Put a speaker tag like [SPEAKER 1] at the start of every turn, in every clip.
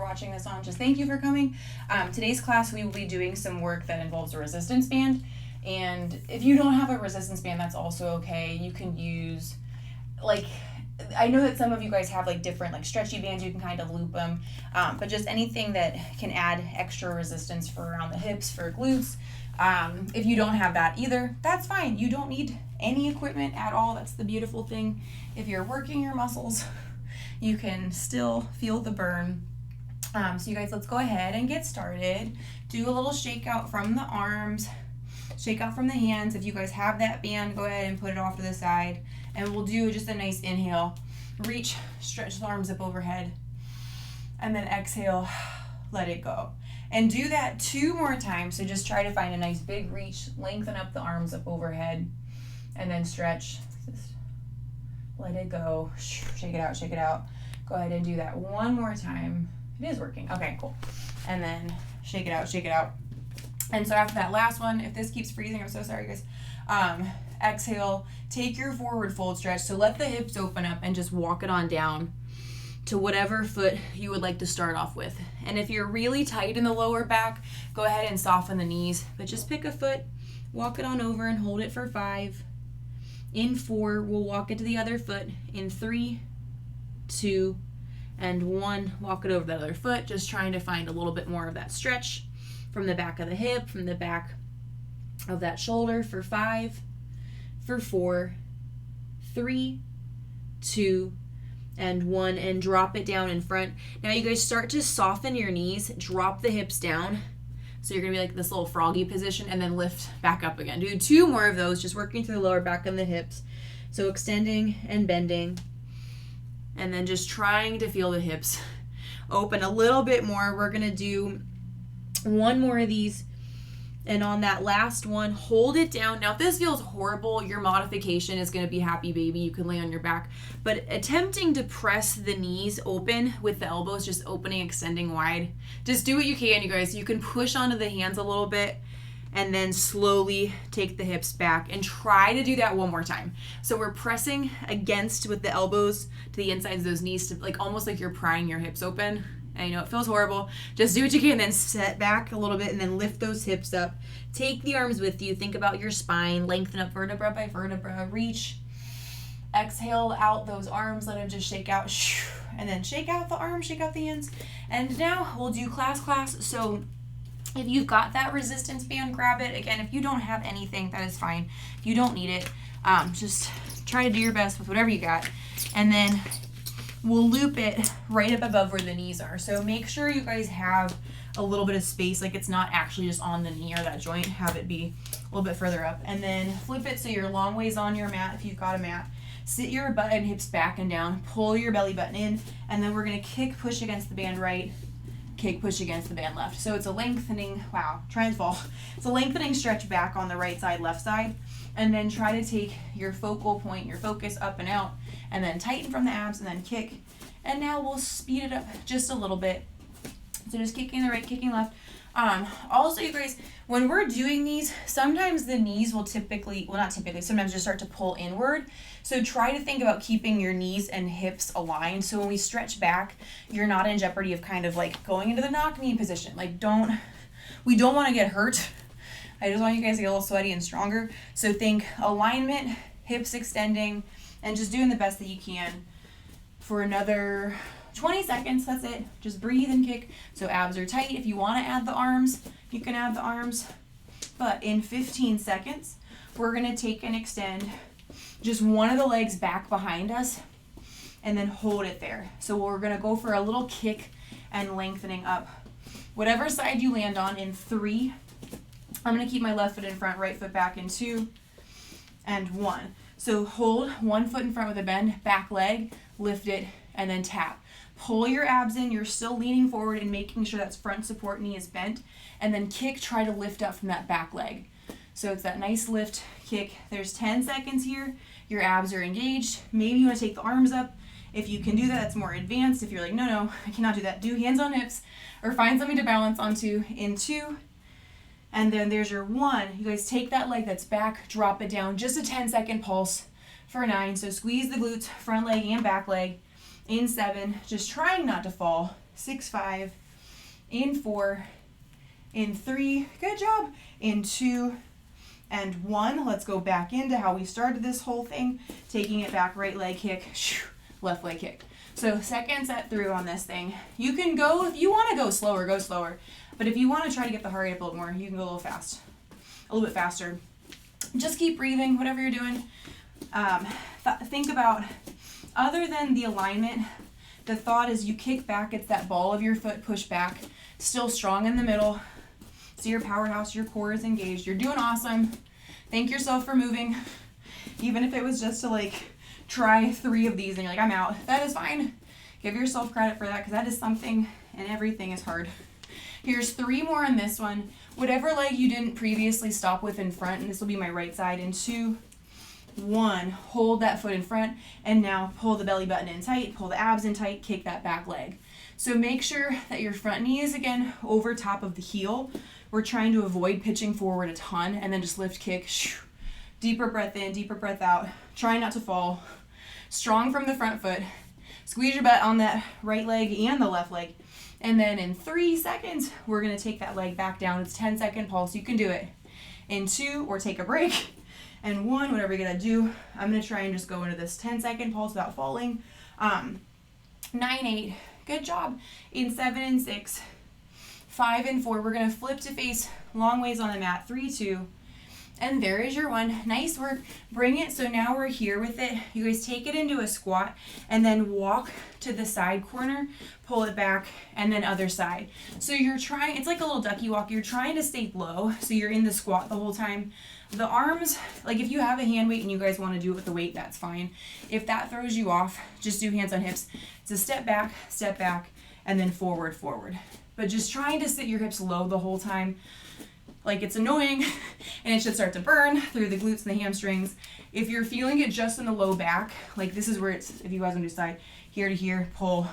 [SPEAKER 1] watching this on, just thank you for coming. Today's class we will be doing some work that involves a resistance band, and if you don't have a resistance band, that's also okay. You can use, like, I know that some of you guys have like different like stretchy bands, you can kind of loop them, but just anything that can add extra resistance for around the hips, for glutes. If you don't have that either, that's fine. You don't need any equipment at all. That's the beautiful thing. If you're working your muscles, you can still feel the burn. So you guys, let's go ahead and get started. Do a little shake out from the arms, shake out from the hands. If you guys have that band, go ahead and put it off to the side. And we'll do just a nice inhale. Reach, stretch the arms up overhead. And then exhale, let it go. And do that 2 more times. So just try to find a nice big reach, lengthen up the arms up overhead, and then stretch. Just let it go. Shake it out, shake it out. Go ahead and do that 1 more time. It is working. Okay, cool. And then shake it out, shake it out. And so after that last one, if this keeps freezing, I'm so sorry, guys. Exhale, take your forward fold stretch. So let the hips open up and just walk it on down to whatever foot you would like to start off with. And if you're really tight in the lower back, go ahead and soften the knees, but just pick a foot, walk it on over and hold it for 5. In 4, we'll walk it to the other foot. In 3, 2, and 1, walk it over the other foot, just trying to find a little bit more of that stretch from the back of the hip, from the back of that shoulder for 5, for 4, 3, 2, and 1, and drop it down in front. Now you guys start to soften your knees, drop the hips down. So you're gonna be like this little froggy position and then lift back up again. Do 2 more of those, just working through the lower back and the hips. So extending and bending. And then just trying to feel the hips open a little bit more. We're gonna do 1 more of these. And on that last one, hold it down. Now, if this feels horrible, your modification is going to be happy baby. You can lay on your back. But attempting to press the knees open with the elbows just opening, extending wide. Just do what you can, you guys. You can push onto the hands a little bit and then slowly take the hips back and try to do that 1 more time. So we're pressing against with the elbows to the insides of those knees, to like almost like you're prying your hips open. I know it feels horrible. Just do what you can, then set back a little bit and then lift those hips up. Take the arms with you. Think about your spine. Lengthen up vertebra by vertebra. Reach. Exhale out those arms. Let them just shake out. And then shake out the arms, shake out the hands. And now we'll do class. So if you've got that resistance band, grab it. Again, if you don't have anything, that is fine. You don't need it. Just try to do your best with whatever you got. And then we'll loop it right up above where the knees are. So make sure you guys have a little bit of space, like it's not actually just on the knee or that joint. Have it be a little bit further up. And then flip it so you're long ways on your mat if you've got a mat. Sit your butt and hips back and down. Pull your belly button in. And then we're going to kick, push against the band right. Kick, push against the band left. So it's a lengthening, try and fall. It's a lengthening stretch back on the right side, left side. And then try to take your focal point, your focus up and out, and then tighten from the abs and then kick. And now we'll speed it up just a little bit. So just kicking the right, kicking left. Also, you guys, when we're doing these, sometimes the knees will sometimes just start to pull inward. So try to think about keeping your knees and hips aligned. So when we stretch back, you're not in jeopardy of kind of like going into the knock knee position. Like we don't want to get hurt. I just want you guys to get a little sweaty and stronger. So think alignment, hips extending, and just doing the best that you can for another 20 seconds. That's it. Just breathe and kick. So abs are tight. If you want to add the arms, you can add the arms. But in 15 seconds, we're going to take and extend just one of the legs back behind us and then hold it there. So we're going to go for a little kick and lengthening up. Whatever side you land on in 3, I'm going to keep my left foot in front, right foot back in 2, and 1. So hold 1 foot in front with a bend, back leg, lift it, and then tap. Pull your abs in. You're still leaning forward and making sure that front support knee is bent. And then kick, try to lift up from that back leg. So it's that nice lift, kick. There's 10 seconds here. Your abs are engaged. Maybe you want to take the arms up. If you can do that, that's more advanced. If you're like, no, I cannot do that, do hands on hips or find something to balance onto in 2. And then there's your 1. You guys take that leg that's back, drop it down, just a 10-second pulse for 9. So squeeze the glutes, front leg and back leg. In 7, just trying not to fall. 6, 5, in 4, in 3, good job, in 2, and 1. Let's go back into how we started this whole thing, taking it back, right leg kick, left leg kick. So second set through on this thing. You can go, if you want to go slower, go slower. But if you want to try to get the heart rate up a little more, you can go a little bit faster. Just keep breathing, whatever you're doing. Think about, other than the alignment, the thought is you kick back, it's that ball of your foot push back, still strong in the middle. So your powerhouse, your core is engaged. You're doing awesome. Thank yourself for moving. Even if it was just to like try 3 of these and you're like, I'm out. That is fine. Give yourself credit for that because that is something, and everything is hard. Here's 3 more on this one. Whatever leg you didn't previously stop with in front, and this will be my right side, in 2, 1, hold that foot in front, and now pull the belly button in tight, pull the abs in tight, kick that back leg. So make sure that your front knee is again over top of the heel. We're trying to avoid pitching forward a ton, and then just lift, kick, deeper breath in, deeper breath out. Try not to fall. Strong from the front foot. Squeeze your butt on that right leg and the left leg. And then in 3 seconds, we're gonna take that leg back down. It's 10-second pulse, you can do it. In 2, or take a break. And 1, whatever you're gonna do. I'm gonna try and just go into this 10-second pulse without falling. 9, 8, good job. In 7 and 6, 5 and 4, we're gonna flip to face long ways on the mat. 3, 2, and there is your 1. Nice work. Bring it, so now we're here with it. You guys take it into a squat and then walk to the side corner, pull it back, and then other side. So you're trying, it's like a little ducky walk. You're trying to stay low, so you're in the squat the whole time. The arms, like if you have a hand weight and you guys want to do it with the weight, that's fine. If that throws you off, just do hands on hips. It's a step back, and then forward, forward. But just trying to sit your hips low the whole time. Like it's annoying, and it should start to burn through the glutes and the hamstrings. If you're feeling it just in the low back, like this is where it's, if you guys want to do side, here to here, pull,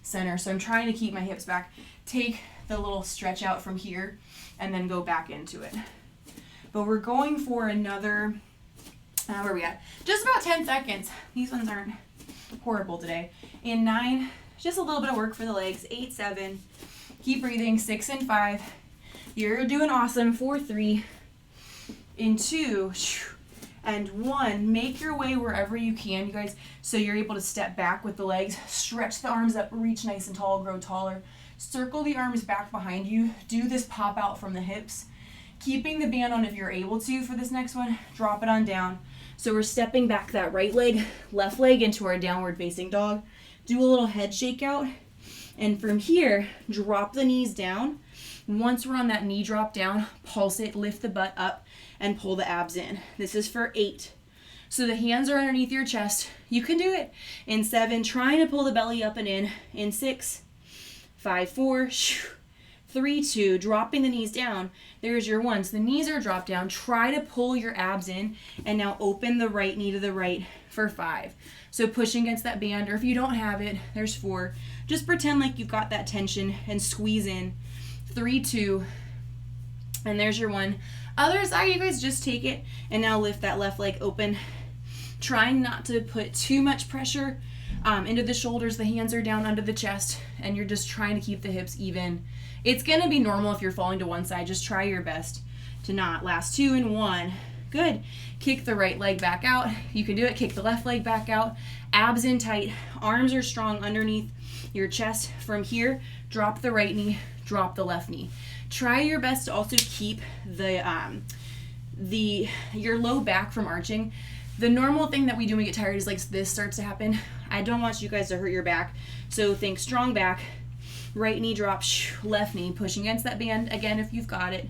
[SPEAKER 1] center. So I'm trying to keep my hips back. Take the little stretch out from here, and then go back into it. But we're going for another, where are we at? Just about 10 seconds. These ones aren't horrible today. In 9, just a little bit of work for the legs. 8, 7, keep breathing. 6 and 5. You're doing awesome. 4, 3, in 2, and 1. Make your way wherever you can, you guys, so you're able to step back with the legs. Stretch the arms up, reach nice and tall, grow taller. Circle the arms back behind you. Do this pop out from the hips. Keeping the band on if you're able to for this next one. Drop it on down. So we're stepping back that right leg, left leg into our downward facing dog. Do a little head shake out. And from here, drop the knees down. Once we're on that knee drop down, pulse it, lift the butt up, and pull the abs in. This is for 8. So the hands are underneath your chest. You can do it. In 7, trying to pull the belly up and in. In 6, 5, 4, 3, 2, dropping the knees down. There's your 1. So the knees are dropped down. Try to pull your abs in, and now open the right knee to the right for 5. So pushing against that band, or if you don't have it, there's 4. Just pretend like you've got that tension and squeeze in. 3, 2, and there's your 1. Other side, you guys just take it and now lift that left leg open. Trying not to put too much pressure into the shoulders. The hands are down under the chest, and you're just trying to keep the hips even. It's gonna be normal if you're falling to one side. Just try your best to not. Last 2 and 1. Good. Kick the right leg back out. You can do it. Kick the left leg back out. Abs in tight. Arms are strong underneath your chest. From here, drop the right knee, drop the left knee. Try your best to also keep your low back from arching. The normal thing that we do when we get tired is like this starts to happen. I don't want you guys to hurt your back. So think strong back, right knee drop, left knee, pushing against that band again if you've got it.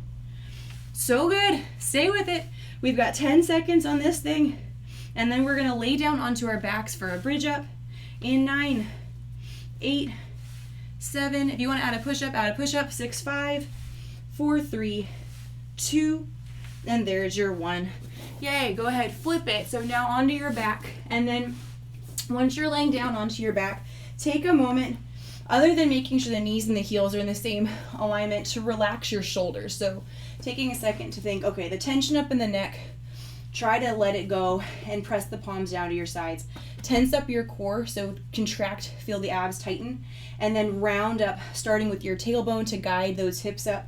[SPEAKER 1] So good. Stay with it. We've got 10 seconds on this thing, and then we're gonna lay down onto our backs for a bridge up. In 9, 8, 7, if you want to add a push-up, 6, 5, 4, 3, 2, and there's your 1. Yay, go ahead, flip it. So now onto your back, and then once you're laying down onto your back, take a moment, other than making sure the knees and the heels are in the same alignment, to relax your shoulders. So taking a second to think, okay, the tension up in the neck, try to let it go and press the palms down to your sides. Tense up your core, so contract, feel the abs tighten, and then round up, starting with your tailbone to guide those hips up.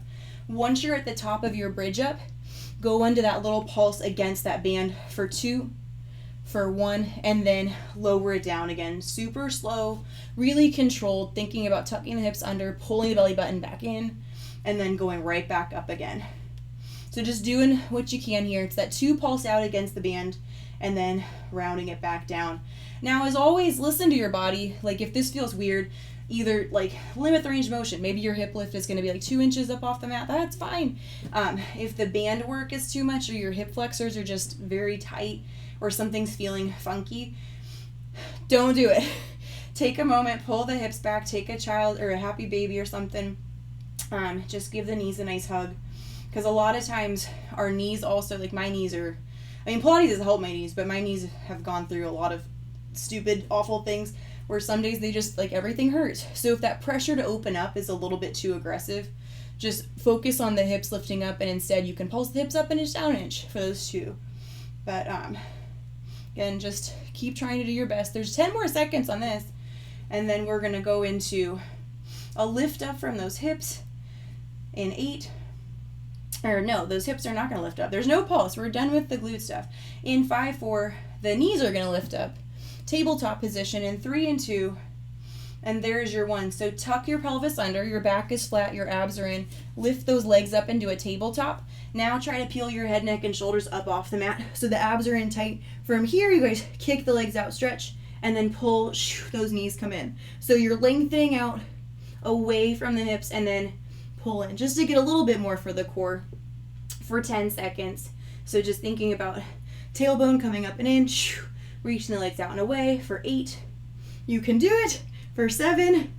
[SPEAKER 1] Once you're at the top of your bridge up, go into that little pulse against that band for 2, for 1, and then lower it down again. Super slow, really controlled, thinking about tucking the hips under, pulling the belly button back in, and then going right back up again. So just doing what you can here. It's that 2 pulse out against the band, and then rounding it back down. Now, as always, listen to your body. Like, if this feels weird, either like limit the range of motion. Maybe your hip lift is going to be like 2 inches up off the mat. That's fine. If the band work is too much, or your hip flexors are just very tight, or something's feeling funky, don't do it. Take a moment, pull the hips back, take a child or a happy baby or something. Just give the knees a nice hug. Because a lot of times our knees also, like my knees are, Pilates has helped my knees, but my knees have gone through a lot of stupid, awful things where some days they just, like, everything hurts. So if that pressure to open up is a little bit too aggressive, just focus on the hips lifting up, and instead you can pulse the hips up an inch, down an inch for those 2. But again, just keep trying to do your best. There's 10 more seconds on this, and then we're going to go into a lift up from those hips in 8. Or no, those hips are not going to lift up. There's no pulse. We're done with the glute stuff. In 5, 4, the knees are going to lift up. Tabletop position in 3 and 2. And there's your 1. So tuck your pelvis under. Your back is flat. Your abs are in. Lift those legs up into a tabletop. Now try to peel your head, neck, and shoulders up off the mat so the abs are in tight. From here, you guys kick the legs out, stretch, and then pull. Those knees come in. So you're lengthening out away from the hips and then pull in, just to get a little bit more for the core, for 10 seconds. So just thinking about tailbone coming up and in, reaching the legs out and away for 8. You can do it for 7.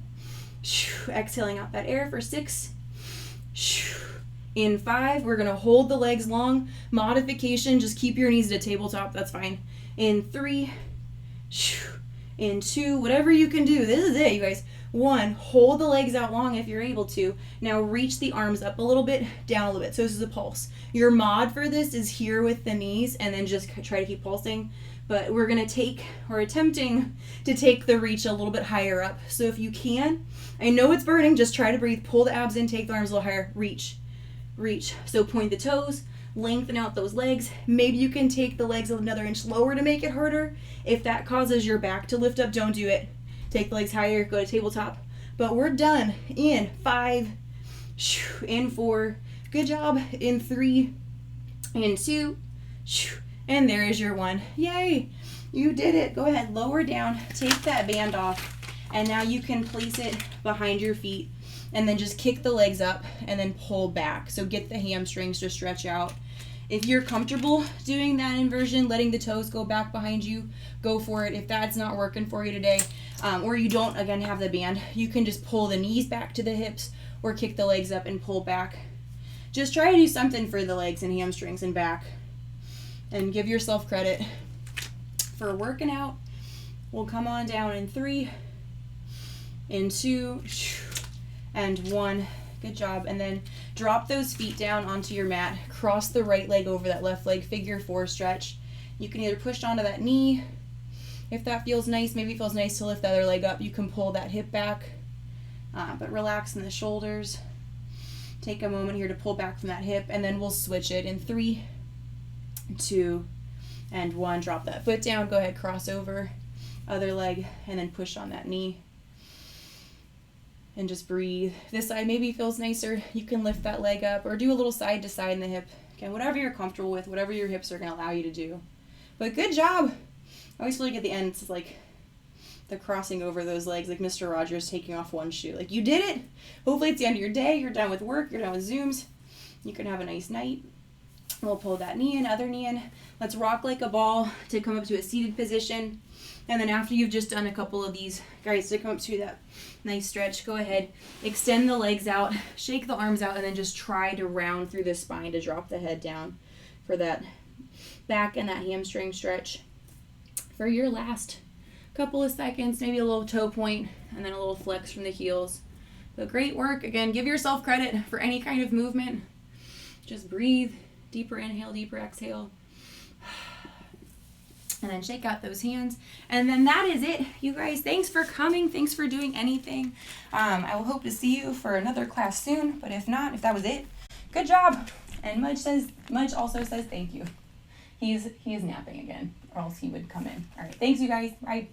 [SPEAKER 1] Exhaling out that air for 6. In 5, we're going to hold the legs long. Modification, just keep your knees at a tabletop, that's fine. In 3, in 2, whatever you can do. This is it, you guys. 1, hold the legs out long if you're able to. Now reach the arms up a little bit, down a little bit. So this is a pulse. Your mod for this is here with the knees, and then just try to keep pulsing. But we're going to attempting to take the reach a little bit higher up. So if you can, I know it's burning, just try to breathe, pull the abs in, take the arms a little higher, reach. So point the toes, lengthen out those legs. Maybe you can take the legs another inch lower to make it harder. If that causes your back to lift up, don't do it. Take the legs higher, go to tabletop. But we're done in 5, in 4, good job, in 3, in 2, and there is your 1. Yay, you did it. Go ahead, lower down, take that band off, and now you can place it behind your feet, and then just kick the legs up and then pull back. So get the hamstrings to stretch out. If you're comfortable doing that inversion, letting the toes go back behind you, go for it. If that's not working for you today, or you don't, again, have the band, you can just pull the knees back to the hips or kick the legs up and pull back. Just try to do something for the legs and hamstrings and back, and give yourself credit for working out. We'll come on down in 3, in 2, and 1. Good job. And then drop those feet down onto your mat. Cross the right leg over that left leg. Figure 4 stretch. You can either push onto that knee if that feels nice. Maybe it feels nice to lift the other leg up. You can pull that hip back, but relax in the shoulders. Take a moment here to pull back from that hip, and then we'll switch it in 3, 2, and 1. Drop that foot down. Go ahead, cross over, other leg, and then push on that knee. And just breathe. This side maybe feels nicer. You can lift that leg up or do a little side to side in the hip. Okay, whatever you're comfortable with, whatever your hips are going to allow you to do. But good job. I always feel like at the end, it's like the crossing over those legs, like Mr. Rogers taking off one shoe. Like, you did it. Hopefully it's the end of your day. You're done with work. You're done with Zooms. You can have a nice night. We'll pull that knee in, other knee in. Let's rock like a ball to come up to a seated position. And then after you've just done a couple of these, guys, to come up to that nice stretch, go ahead, extend the legs out, shake the arms out, and then just try to round through the spine to drop the head down for that back and that hamstring stretch. For your last couple of seconds, maybe a little toe point, and then a little flex from the heels. But great work. Again, give yourself credit for any kind of movement. Just breathe. Deeper inhale, deeper exhale. And then shake out those hands. And then that is it, you guys. Thanks for coming. Thanks for doing anything. I will hope to see you for another class soon. But if not, if that was it, good job. And Mudge also says thank you. He is napping again, or else he would come in. All right. Thanks, you guys. Bye.